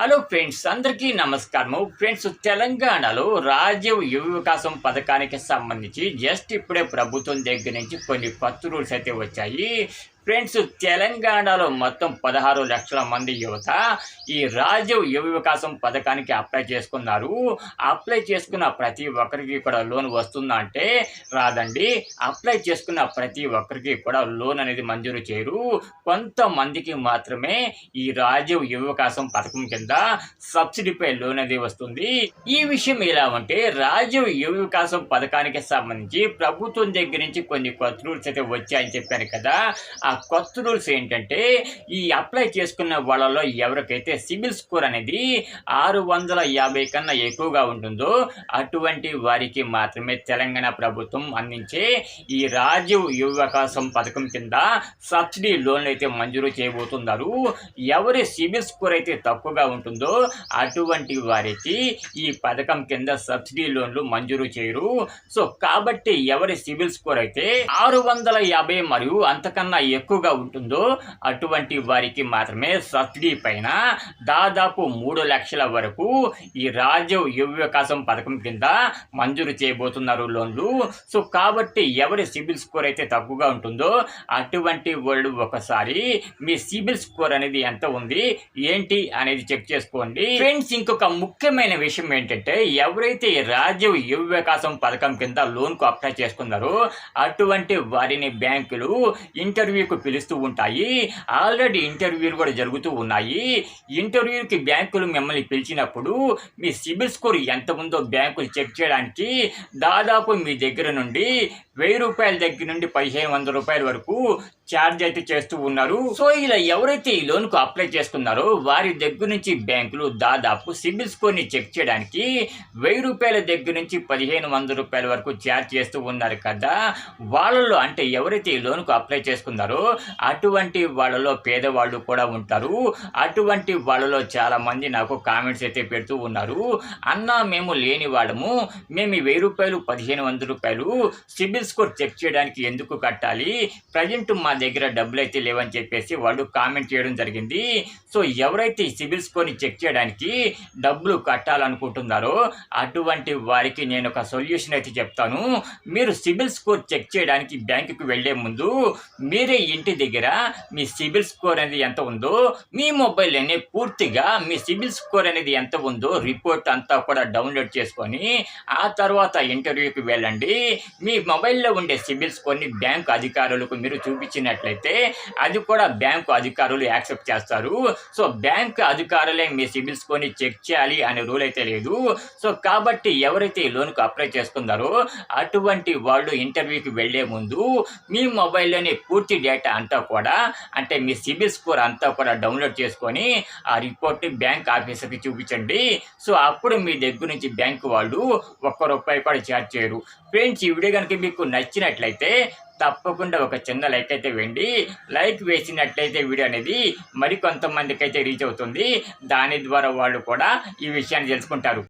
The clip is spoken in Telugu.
హలో ఫ్రెండ్స్, అందరికీ నమస్కారము. ఫ్రెండ్స్, తెలంగాణలో రాజీవ్ యువ వికాసం పథకానికి సంబంధించి జస్ట్ ఇప్పుడే ప్రభుత్వం దగ్గర నుంచి కొన్ని కొత్త రూల్స్ అయితే వచ్చాయి. ఫ్రెండ్స్, తెలంగాణలో మొత్తం 16 లక్షల మంది యువత ఈ రాజీవ్ యువ వికాసం పథకానికి అప్లై చేసుకున్నారు. అప్లై చేసుకున్న ప్రతి ఒక్కరికి కూడా లోన్ వస్తుందా అంటే రాదండి. అప్లై చేసుకున్న ప్రతి ఒక్కరికి కూడా లోన్ అనేది మంజూరు చేయరు. కొంతమందికి మాత్రమే ఈ రాజీవ్ యువ వికాసం పథకం కింద సబ్సిడీపై లోన్ అనేది వస్తుంది. ఈ విషయం ఎలా ఉంటే, రాజీవ్ యువ వికాసం పథకానికి సంబంధించి ప్రభుత్వం దగ్గర నుంచి కొన్ని కొత్త రూల్స్ అయితే వచ్చాయని చెప్పాను కదా. ఆ కొత్త రూల్స్ ఏంటంటే, ఈ అప్లై చేసుకున్న వాళ్ళలో ఎవరికైతే సిబిల్ స్కోర్ అనేది 650 కన్నా ఎక్కువగా ఉంటుందో అటువంటి వారికి మాత్రమే తెలంగాణ ప్రభుత్వం అందించే ఈ రాజీవ్ యువ వికాసం పథకం కింద సబ్సిడీ లోన్లు అయితే మంజూరు చేయబోతున్నారు. ఎవరి సిబిల్ స్కోర్ అయితే తక్కువగా ఉంటుందో అటువంటి వారికి ఈ పథకం కింద సబ్సిడీ లోన్లు మంజూరు చేయరు. సో కాబట్టి ఎవరి సిబిల్ స్కోర్ అయితే 650 మరియు అంతకన్నా ఎక్కువగా ఉంటుందో అటువంటి వారికి మాత్రమే సబ్సిడీ పైన దాదాపు 3 లక్షల వరకు ఈ రాజీవ్ యువ వికాసం పథకం కింద మంజూరు చేయబోతున్నారు లోన్లు. సో కాబట్టి ఎవరి సిబిల్ స్కోర్ అయితే తక్కువగా ఉంటుందో అటువంటి వాళ్ళు ఒకసారి మీ సిబిల్ స్కోర్ అనేది ఎంత ఉంది ఏంటి అనేది చెక్ చేసుకోండి. ఫ్రెండ్స్, ఇంకొక ముఖ్యమైన విషయం ఏంటంటే, ఎవరైతే రాజీవ్ యువ వికాసం పథకం కింద లోన్ కు అప్లై చేసుకున్నారో అటువంటి వారిని బ్యాంకులు ఇంటర్వ్యూకు పిలుస్తూ ఉంటాయి. ఆల్రెడీ ఇంటర్వ్యూలు కూడా జరుగుతూ ఉన్నాయి. ఇంటర్వ్యూకి బ్యాంకులు మిమ్మల్ని పిలిచినప్పుడు మీ సిబిల్ స్కోర్ ఎంత ఉందో బ్యాంకులు చెక్ చేయడానికి దాదాపు మీ దగ్గర నుండి 1000 రూపాయల దగ్గర నుండి 1500 రూపాయల వరకు ఛార్జ్ అయితే చేస్తూ ఉన్నారు. సో ఇలా ఎవరైతే ఈ లోన్కు అప్లై చేసుకున్నారో వారి దగ్గర నుంచి బ్యాంకులు దాదాపు సిబిల్ స్కోర్ని చెక్ చేయడానికి 1000 రూపాయల దగ్గర నుంచి 1500 రూపాయల వరకు ఛార్జ్ చేస్తూ ఉన్నారు కదా. వాళ్ళలో అంటే ఎవరైతే ఈ లోన్కు అప్లై చేసుకున్నారో అటువంటి వాళ్ళలో పేదవాళ్ళు కూడా ఉంటారు. అటువంటి వాళ్ళలో చాలా మంది నాకు కామెంట్స్ అయితే పెడుతూ ఉన్నారు. అన్న, మేము లేని వాళ్ళము, మేము 1000 రూపాయలు 1500 రూపాయలు సిబిల్ స్కోర్ చెక్ చేయడానికి ఎందుకు కట్టాలి, ప్రజెంట్ మా దగ్గర డబ్బులు అయితే లేవని చెప్పేసి వాళ్ళు కామెంట్ చేయడం జరిగింది. సో ఎవరైతే ఈ సిబిల్ స్కోర్ని చెక్ చేయడానికి డబ్బులు కట్టాలనుకుంటున్నారో అటువంటి వారికి నేను ఒక సొల్యూషన్ అయితే చెప్తాను. మీరు సిబిల్ స్కోర్ చెక్ చేయడానికి బ్యాంకుకి వెళ్లే ముందు మీరే ఇంటి దగ్గర మీ సిబిల్ స్కోర్ అనేది ఎంత ఉందో మీ మొబైల్లోనే పూర్తిగా మీ సిబిల్ స్కోర్ అనేది ఎంత ఉందో రిపోర్ట్ అంతా కూడా డౌన్లోడ్ చేసుకొని ఆ తర్వాత ఇంటర్వ్యూకి వెళ్ళండి. మీ మొబైల్లో ఉండే సిబిల్ స్కోర్ని బ్యాంకు అధికారులకు మీరు చూపించినట్లయితే అది కూడా బ్యాంకు అధికారులు యాక్సెప్ట్ చేస్తారు. సో బ్యాంకు అధికారులే మీ సిబిల్ స్కోర్ని చెక్ చేయాలి అనే రూల్ అయితే లేదు. సో కాబట్టి ఎవరైతే ఈ లోన్కు అప్లై చేసుకున్నారో అటువంటి వాళ్ళు ఇంటర్వ్యూకి వెళ్లే ముందు మీ మొబైల్లోనే పూర్తి డేటా అంతా కూడా అంటే మీ సిబిల్ స్కోర్ అంతా కూడా డౌన్లోడ్ చేసుకొని ఆ రిపోర్ట్ బ్యాంక్ ఆఫీసర్కి చూపించండి. సో అప్పుడు మీ దగ్గర నుంచి బ్యాంకు వాళ్ళు ₹1 కూడా ఛార్జ్ చేయరు. ఫ్రెండ్స్, ఈ వీడియో కనుక మీకు నచ్చినట్లయితే తప్పకుండా ఒక చిన్న లైక్ అయితే వేయండి. లైక్ వేసినట్లయితే వీడియో అనేది మరి కొంతమందికి అయితే రీచ్ అవుతుంది. దాని ద్వారా వాళ్ళు కూడా ఈ విషయాన్ని తెలుసుకుంటారు.